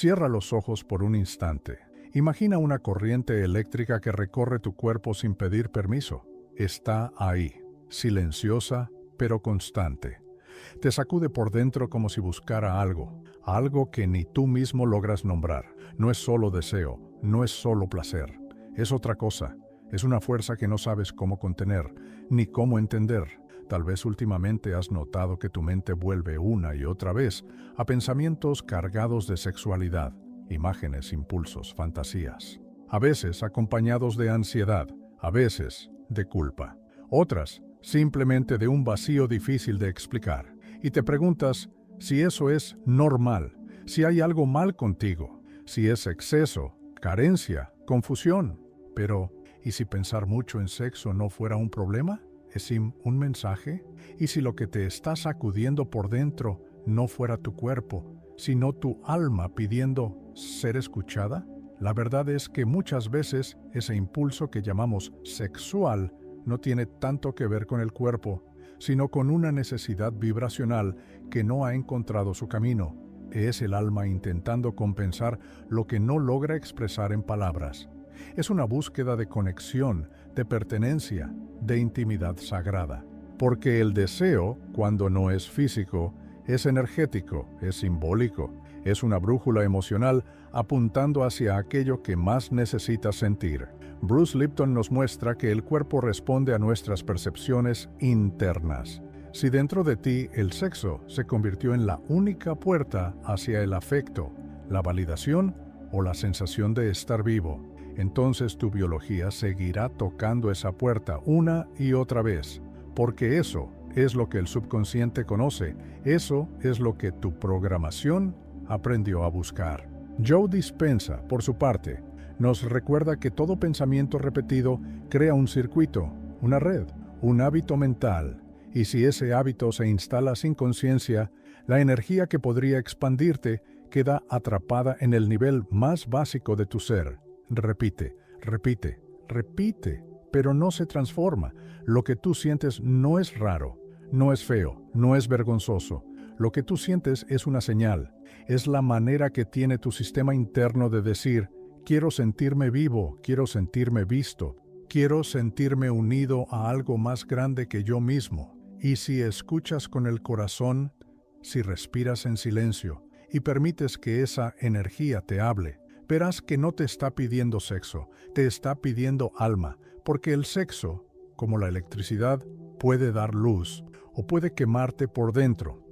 Cierra los ojos por un instante. Imagina una corriente eléctrica que recorre tu cuerpo sin pedir permiso. Está ahí, silenciosa pero constante. Te sacude por dentro como si buscara algo que ni tú mismo logras nombrar. No es solo deseo, no es solo placer. Es otra cosa. Es una fuerza que no sabes cómo contener, ni cómo entender. Tal vez últimamente has notado que tu mente vuelve una y otra vez a pensamientos cargados de sexualidad, imágenes, impulsos, fantasías. A veces acompañados de ansiedad, a veces de culpa. Otras, simplemente de un vacío difícil de explicar. Y te preguntas si eso es normal, si hay algo mal contigo, si es exceso, carencia, confusión. Pero, ¿y si pensar mucho en sexo no fuera un problema? ¿Es un mensaje? ¿Y si lo que te está sacudiendo por dentro no fuera tu cuerpo, sino tu alma pidiendo ser escuchada? La verdad es que muchas veces ese impulso que llamamos sexual no tiene tanto que ver con el cuerpo, sino con una necesidad vibracional que no ha encontrado su camino. Es el alma intentando compensar lo que no logra expresar en palabras. Es una búsqueda de conexión, de pertenencia, de intimidad sagrada. Porque el deseo, cuando no es físico, es energético, es simbólico, es una brújula emocional apuntando hacia aquello que más necesitas sentir. Bruce Lipton nos muestra que el cuerpo responde a nuestras percepciones internas. Si dentro de ti el sexo se convirtió en la única puerta hacia el afecto, la validación o la sensación de estar vivo, entonces tu biología seguirá tocando esa puerta una y otra vez, porque eso es lo que el subconsciente conoce, eso es lo que tu programación aprendió a buscar. Joe Dispenza, por su parte, nos recuerda que todo pensamiento repetido crea un circuito, una red, un hábito mental, y si ese hábito se instala sin conciencia, la energía que podría expandirte queda atrapada en el nivel más básico de tu ser. Repite, repite, repite, pero no se transforma. Lo que tú sientes no es raro, no es feo, no es vergonzoso. Lo que tú sientes es una señal, es la manera que tiene tu sistema interno de decir: quiero sentirme vivo, quiero sentirme visto, quiero sentirme unido a algo más grande que yo mismo. Y si escuchas con el corazón, si respiras en silencio y permites que esa energía te hable, verás que no te está pidiendo sexo, te está pidiendo alma, porque el sexo, como la electricidad, puede dar luz o puede quemarte por dentro.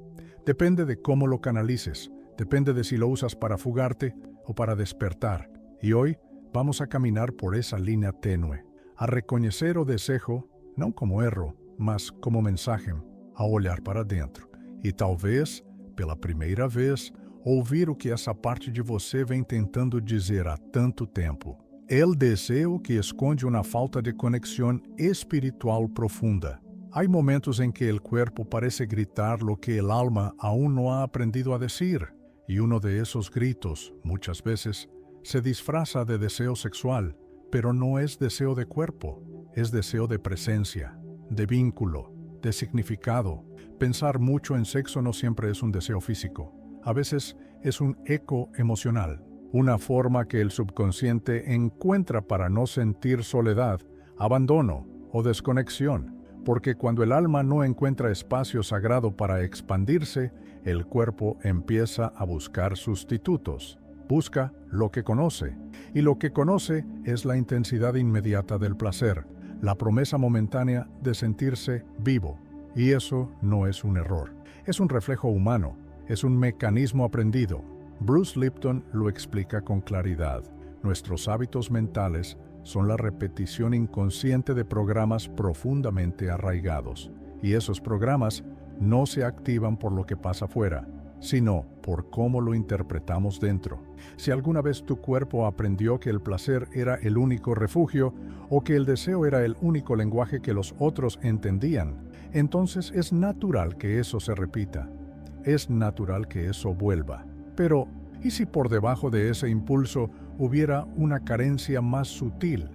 Depende de cómo lo canalices, depende de si lo usas para fugarte o para despertar. Y hoy vamos a caminar por esa línea tenue, a reconocer o desejo, não como erro, mas como mensaje, a olhar para dentro. E talvez, pela primeira vez, ouvir o que essa parte de você vem tentando dizer há tanto tempo. El deseo que esconde uma falta de conexão espiritual profunda. Hay momentos en que el cuerpo parece gritar lo que el alma aún no ha aprendido a decir, y uno de esos gritos, muchas veces, se disfraza de deseo sexual, pero no es deseo de cuerpo, es deseo de presencia, de vínculo, de significado. Pensar mucho en sexo no siempre es un deseo físico, a veces es un eco emocional, una forma que el subconsciente encuentra para no sentir soledad, abandono o desconexión. Porque cuando el alma no encuentra espacio sagrado para expandirse, el cuerpo empieza a buscar sustitutos. Busca lo que conoce, y lo que conoce es la intensidad inmediata del placer, la promesa momentánea de sentirse vivo. Y eso no es un error, es un reflejo humano, es un mecanismo aprendido. Bruce Lipton lo explica con claridad. Nuestros hábitos mentales son la repetición inconsciente de programas profundamente arraigados. Y esos programas no se activan por lo que pasa afuera, sino por cómo lo interpretamos dentro. Si alguna vez tu cuerpo aprendió que el placer era el único refugio o que el deseo era el único lenguaje que los otros entendían, entonces es natural que eso se repita. Es natural que eso vuelva. Pero, ¿y si por debajo de ese impulso hubiera una carencia más sutil?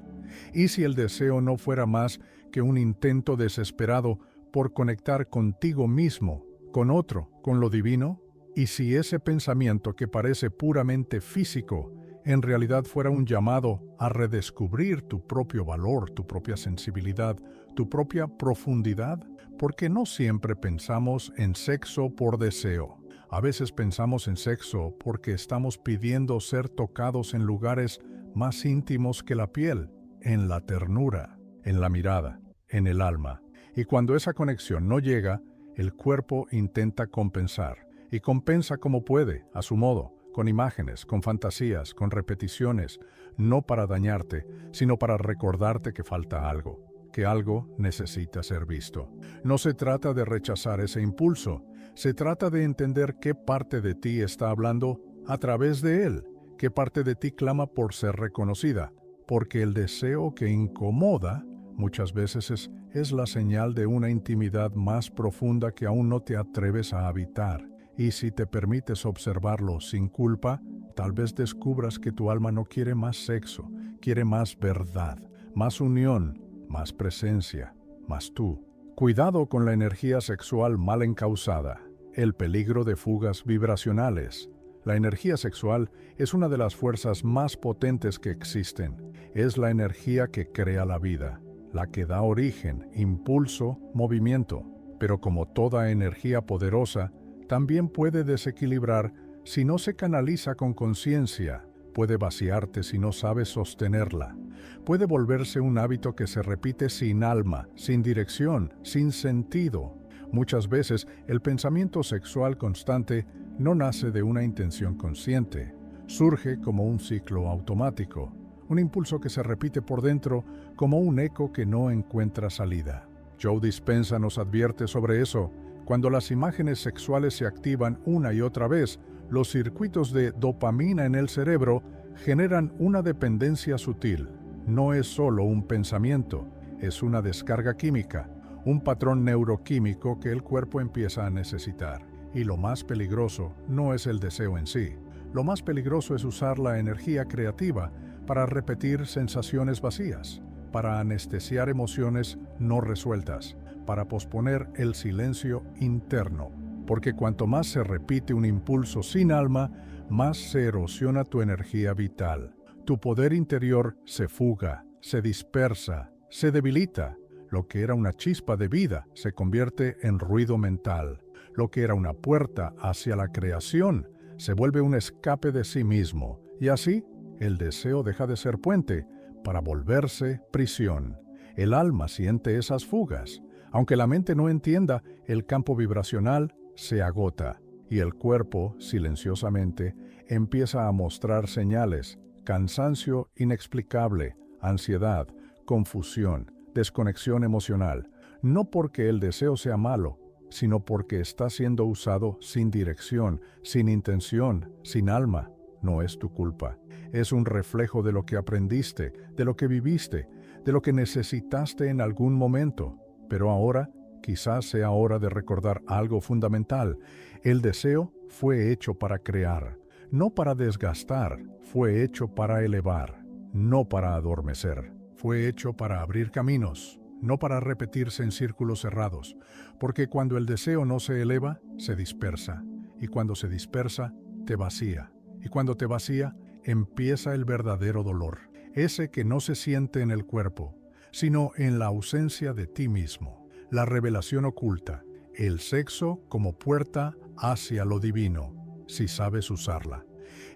¿Y si el deseo no fuera más que un intento desesperado por conectar contigo mismo, con otro, con lo divino? ¿Y si ese pensamiento que parece puramente físico, en realidad fuera un llamado a redescubrir tu propio valor, tu propia sensibilidad, tu propia profundidad? Porque no siempre pensamos en sexo por deseo. A veces pensamos en sexo porque estamos pidiendo ser tocados en lugares más íntimos que la piel, en la ternura, en la mirada, en el alma. Y cuando esa conexión no llega, el cuerpo intenta compensar, y compensa como puede, a su modo, con imágenes, con fantasías, con repeticiones, no para dañarte, sino para recordarte que falta algo, que algo necesita ser visto. No se trata de rechazar ese impulso, se trata de entender qué parte de ti está hablando a través de él, qué parte de ti clama por ser reconocida, porque el deseo que incomoda muchas veces es la señal de una intimidad más profunda que aún no te atreves a habitar. Y si te permites observarlo sin culpa, tal vez descubras que tu alma no quiere más sexo, quiere más verdad, más unión, más presencia, más tú. Cuidado con la energía sexual mal encausada, el peligro de fugas vibracionales. La energía sexual es una de las fuerzas más potentes que existen. Es la energía que crea la vida, la que da origen, impulso, movimiento. Pero como toda energía poderosa, también puede desequilibrar si no se canaliza con conciencia, puede vaciarte si no sabes sostenerla, puede volverse un hábito que se repite sin alma, sin dirección, sin sentido. Muchas veces el pensamiento sexual constante no nace de una intención consciente, surge como un ciclo automático, un impulso que se repite por dentro como un eco que no encuentra salida. Joe Dispenza nos advierte sobre eso. Cuando las imágenes sexuales se activan una y otra vez, los circuitos de dopamina en el cerebro generan una dependencia sutil. No es solo un pensamiento, es una descarga química, un patrón neuroquímico que el cuerpo empieza a necesitar. Y lo más peligroso no es el deseo en sí. Lo más peligroso es usar la energía creativa para repetir sensaciones vacías, para anestesiar emociones no resueltas, para posponer el silencio interno, porque cuanto más se repite un impulso sin alma, más se erosiona tu energía vital. Tu poder interior se fuga, se dispersa, se debilita. Lo que era una chispa de vida se convierte en ruido mental. Lo que era una puerta hacia la creación se vuelve un escape de sí mismo, y así el deseo deja de ser puente para volverse prisión. El alma siente esas fugas. Aunque la mente no entienda, el campo vibracional se agota y el cuerpo, silenciosamente, empieza a mostrar señales: cansancio inexplicable, ansiedad, confusión, desconexión emocional. No porque el deseo sea malo, sino porque está siendo usado sin dirección, sin intención, sin alma. No es tu culpa. Es un reflejo de lo que aprendiste, de lo que viviste, de lo que necesitaste en algún momento. Pero ahora, quizás sea hora de recordar algo fundamental. El deseo fue hecho para crear, no para desgastar. Fue hecho para elevar, no para adormecer. Fue hecho para abrir caminos, no para repetirse en círculos cerrados. Porque cuando el deseo no se eleva, se dispersa. Y cuando se dispersa, te vacía. Y cuando te vacía, empieza el verdadero dolor. Ese que no se siente en el cuerpo, sino en la ausencia de ti mismo. La revelación oculta, el sexo como puerta hacia lo divino, si sabes usarla.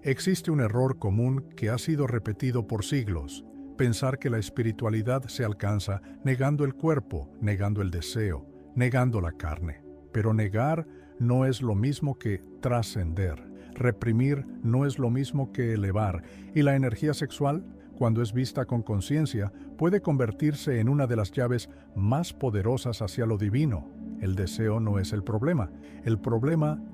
Existe un error común que ha sido repetido por siglos: pensar que la espiritualidad se alcanza negando el cuerpo, negando el deseo, negando la carne. Pero negar no es lo mismo que trascender. Reprimir no es lo mismo que elevar. Y la energía sexual, cuando es vista con conciencia, puede convertirse en una de las llaves más poderosas hacia lo divino. El deseo no es el problema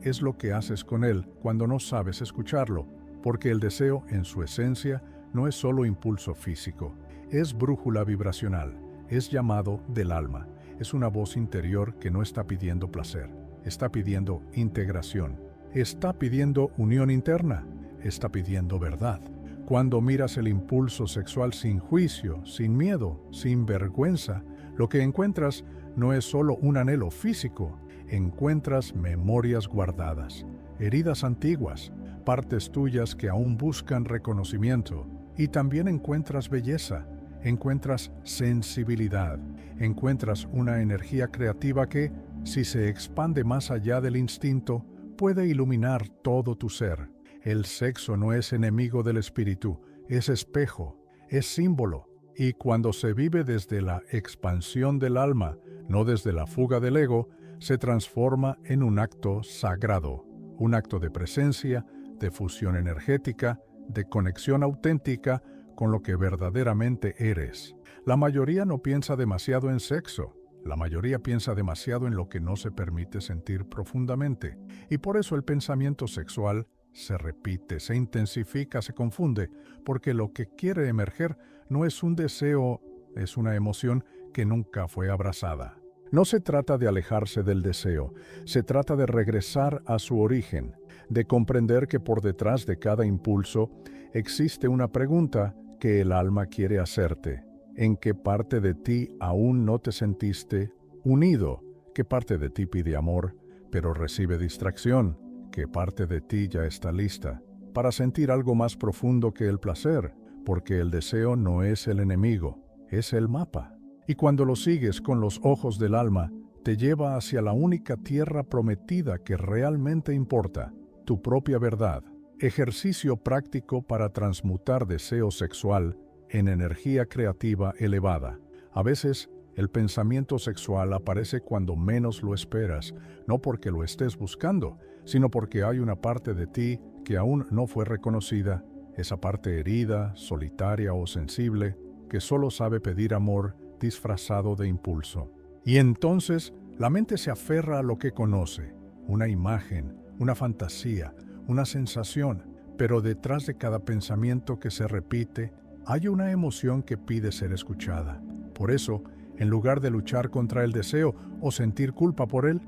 es lo que haces con él cuando no sabes escucharlo, porque el deseo, en su esencia, no es solo impulso físico, es brújula vibracional, es llamado del alma, es una voz interior que no está pidiendo placer, está pidiendo integración, está pidiendo unión interna, está pidiendo verdad. Cuando miras el impulso sexual sin juicio, sin miedo, sin vergüenza, lo que encuentras no es solo un anhelo físico, encuentras memorias guardadas, heridas antiguas, partes tuyas que aún buscan reconocimiento. Y también encuentras belleza, encuentras sensibilidad, encuentras una energía creativa que, si se expande más allá del instinto, puede iluminar todo tu ser. El sexo no es enemigo del espíritu, es espejo, es símbolo, y cuando se vive desde la expansión del alma, no desde la fuga del ego, se transforma en un acto sagrado, un acto de presencia, de fusión energética, de conexión auténtica con lo que verdaderamente eres. La mayoría no piensa demasiado en sexo, la mayoría piensa demasiado en lo que no se permite sentir profundamente, y por eso el pensamiento sexual se repite, se intensifica, se confunde, porque lo que quiere emerger no es un deseo, es una emoción que nunca fue abrazada. No se trata de alejarse del deseo, se trata de regresar a su origen, de comprender que por detrás de cada impulso existe una pregunta que el alma quiere hacerte. ¿En qué parte de ti aún no te sentiste unido? ¿Qué parte de ti pide amor, pero recibe distracción? ¿Qué parte de ti ya está lista para sentir algo más profundo que el placer? Porque el deseo no es el enemigo, es el mapa. Y cuando lo sigues con los ojos del alma, te lleva hacia la única tierra prometida que realmente importa, tu propia verdad. Ejercicio práctico para transmutar deseo sexual en energía creativa elevada. A veces, el pensamiento sexual aparece cuando menos lo esperas, no porque lo estés buscando, sino porque hay una parte de ti que aún no fue reconocida, esa parte herida, solitaria o sensible, que solo sabe pedir amor disfrazado de impulso. Y entonces, la mente se aferra a lo que conoce, una imagen, una fantasía, una sensación, pero detrás de cada pensamiento que se repite, hay una emoción que pide ser escuchada. Por eso, en lugar de luchar contra el deseo o sentir culpa por él,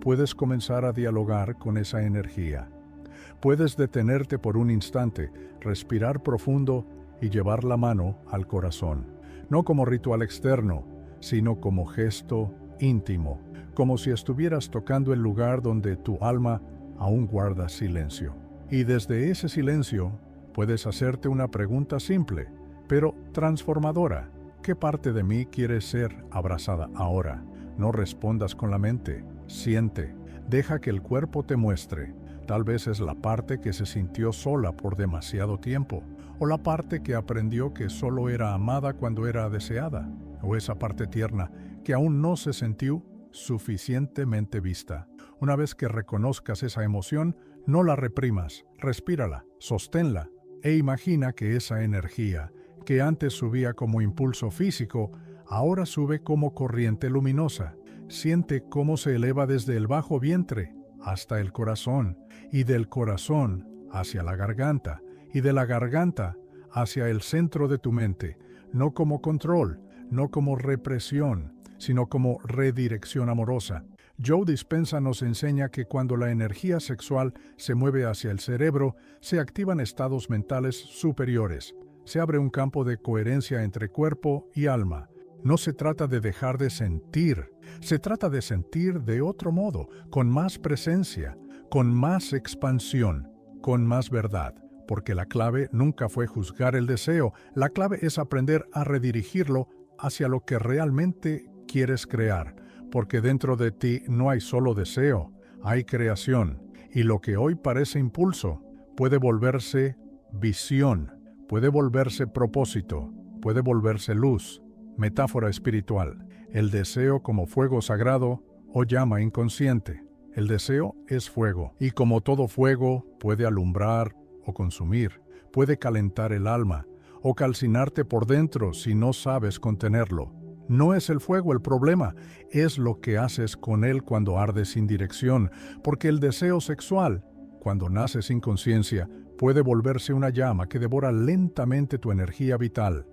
puedes comenzar a dialogar con esa energía. Puedes detenerte por un instante, respirar profundo y llevar la mano al corazón, no como ritual externo, sino como gesto íntimo, como si estuvieras tocando el lugar donde tu alma aún guarda silencio. Y desde ese silencio puedes hacerte una pregunta simple, pero transformadora. ¿Qué parte de mí quiere ser abrazada ahora? No respondas con la mente, siente, deja que el cuerpo te muestre. Tal vez es la parte que se sintió sola por demasiado tiempo, o la parte que aprendió que solo era amada cuando era deseada, o esa parte tierna que aún no se sintió suficientemente vista. Una vez que reconozcas esa emoción, no la reprimas, respírala, sosténla, e imagina que esa energía, que antes subía como impulso físico, ahora sube como corriente luminosa. Siente cómo se eleva desde el bajo vientre hasta el corazón, y del corazón hacia la garganta, y de la garganta hacia el centro de tu mente, no como control, no como represión, sino como redirección amorosa. Joe Dispenza nos enseña que cuando la energía sexual se mueve hacia el cerebro, se activan estados mentales superiores. Se abre un campo de coherencia entre cuerpo y alma. No se trata de dejar de sentir, se trata de sentir de otro modo, con más presencia, con más expansión, con más verdad. Porque la clave nunca fue juzgar el deseo, la clave es aprender a redirigirlo hacia lo que realmente quieres crear. Porque dentro de ti no hay solo deseo, hay creación. Y lo que hoy parece impulso puede volverse visión, puede volverse propósito, puede volverse luz, metáfora espiritual. El deseo como fuego sagrado o llama inconsciente. El deseo es fuego, y como todo fuego puede alumbrar o consumir, puede calentar el alma o calcinarte por dentro si no sabes contenerlo. No es el fuego el problema, es lo que haces con él cuando arde sin dirección, porque el deseo sexual, cuando nace sin conciencia, puede volverse una llama que devora lentamente tu energía vital,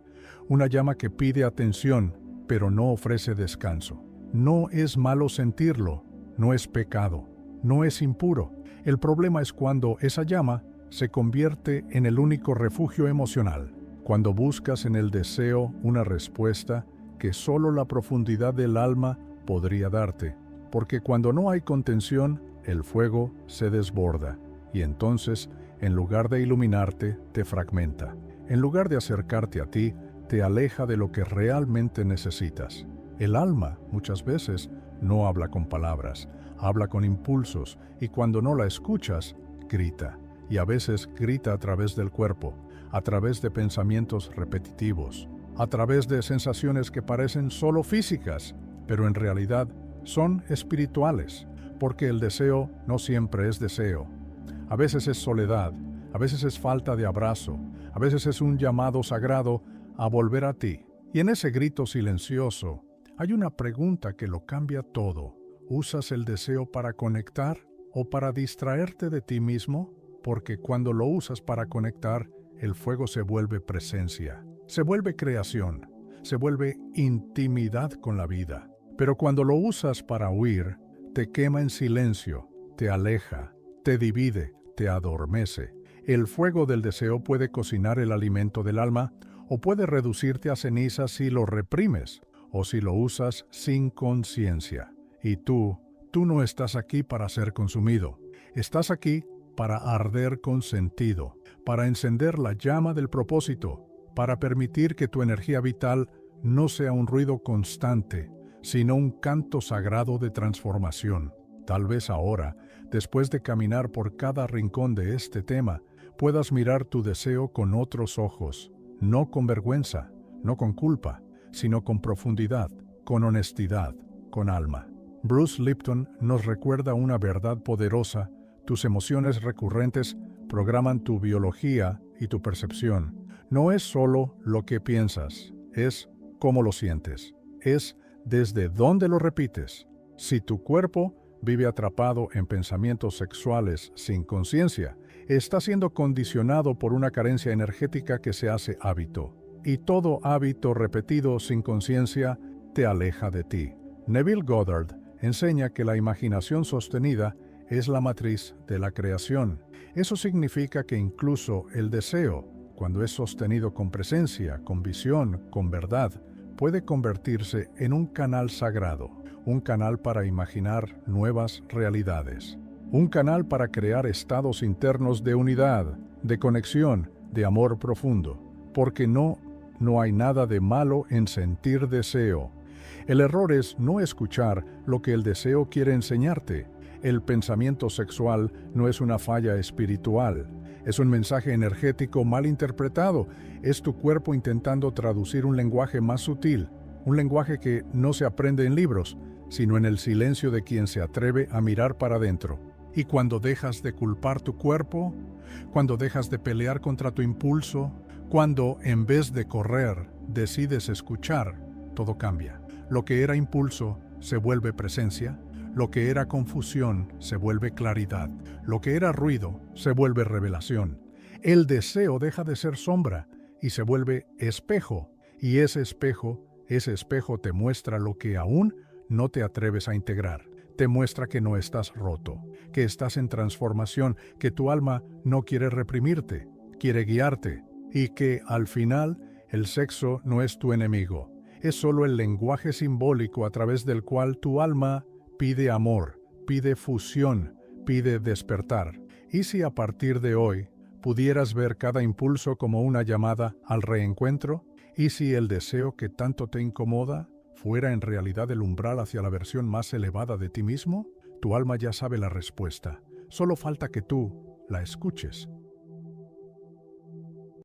una llama que pide atención, pero no ofrece descanso. No es malo sentirlo, no es pecado, no es impuro. El problema es cuando esa llama se convierte en el único refugio emocional, cuando buscas en el deseo una respuesta que solo la profundidad del alma podría darte, porque cuando no hay contención, el fuego se desborda y entonces, en lugar de iluminarte, te fragmenta. En lugar de acercarte a ti, te aleja de lo que realmente necesitas. El alma, muchas veces, no habla con palabras, habla con impulsos, y cuando no la escuchas, grita. Y a veces grita a través del cuerpo, a través de pensamientos repetitivos, a través de sensaciones que parecen solo físicas, pero en realidad son espirituales, porque el deseo no siempre es deseo. A veces es soledad, a veces es falta de abrazo, a veces es un llamado sagrado a volver a ti. Y en ese grito silencioso hay una pregunta que lo cambia todo. ¿Usas el deseo para conectar o para distraerte de ti mismo? Porque cuando lo usas para conectar, el fuego se vuelve presencia, se vuelve creación, se vuelve intimidad con la vida. Pero cuando lo usas para huir, te quema en silencio, te aleja, te divide, te adormece. El fuego del deseo puede cocinar el alimento del alma o puede reducirte a cenizas si lo reprimes o si lo usas sin conciencia. Y tú no estás aquí para ser consumido. Estás aquí para arder con sentido, para encender la llama del propósito, para permitir que tu energía vital no sea un ruido constante, sino un canto sagrado de transformación. Tal vez ahora, después de caminar por cada rincón de este tema, puedas mirar tu deseo con otros ojos, no con vergüenza, no con culpa, sino con profundidad, con honestidad, con alma. Bruce Lipton nos recuerda una verdad poderosa: tus emociones recurrentes programan tu biología y tu percepción. No es solo lo que piensas, es cómo lo sientes, es desde dónde lo repites. Si tu cuerpo vive atrapado en pensamientos sexuales sin conciencia, está siendo condicionado por una carencia energética que se hace hábito. Y todo hábito repetido sin conciencia te aleja de ti. Neville Goddard enseña que la imaginación sostenida es la matriz de la creación. Eso significa que incluso el deseo, cuando es sostenido con presencia, con visión, con verdad, puede convertirse en un canal sagrado, un canal para imaginar nuevas realidades, un canal para crear estados internos de unidad, de conexión, de amor profundo, porque no hay nada de malo en sentir deseo. El error es no escuchar lo que el deseo quiere enseñarte. El pensamiento sexual no es una falla espiritual, es un mensaje energético mal interpretado. Es tu cuerpo intentando traducir un lenguaje más sutil, un lenguaje que no se aprende en libros, sino en el silencio de quien se atreve a mirar para adentro. Y cuando dejas de culpar tu cuerpo, cuando dejas de pelear contra tu impulso, cuando en vez de correr decides escuchar, todo cambia. Lo que era impulso se vuelve presencia, lo que era confusión se vuelve claridad, lo que era ruido se vuelve revelación. El deseo deja de ser sombra y se vuelve espejo, y ese espejo te muestra lo que aún no te atreves a integrar. Te muestra que no estás roto, que estás en transformación, que tu alma no quiere reprimirte, quiere guiarte, y que al final el sexo no es tu enemigo, es solo el lenguaje simbólico a través del cual tu alma pide amor, pide fusión, pide despertar. ¿Y si a partir de hoy pudieras ver cada impulso como una llamada al reencuentro? ¿Y si el deseo que tanto te incomoda fuera en realidad el umbral hacia la versión más elevada de ti mismo? Tu alma ya sabe la respuesta. Solo falta que tú la escuches.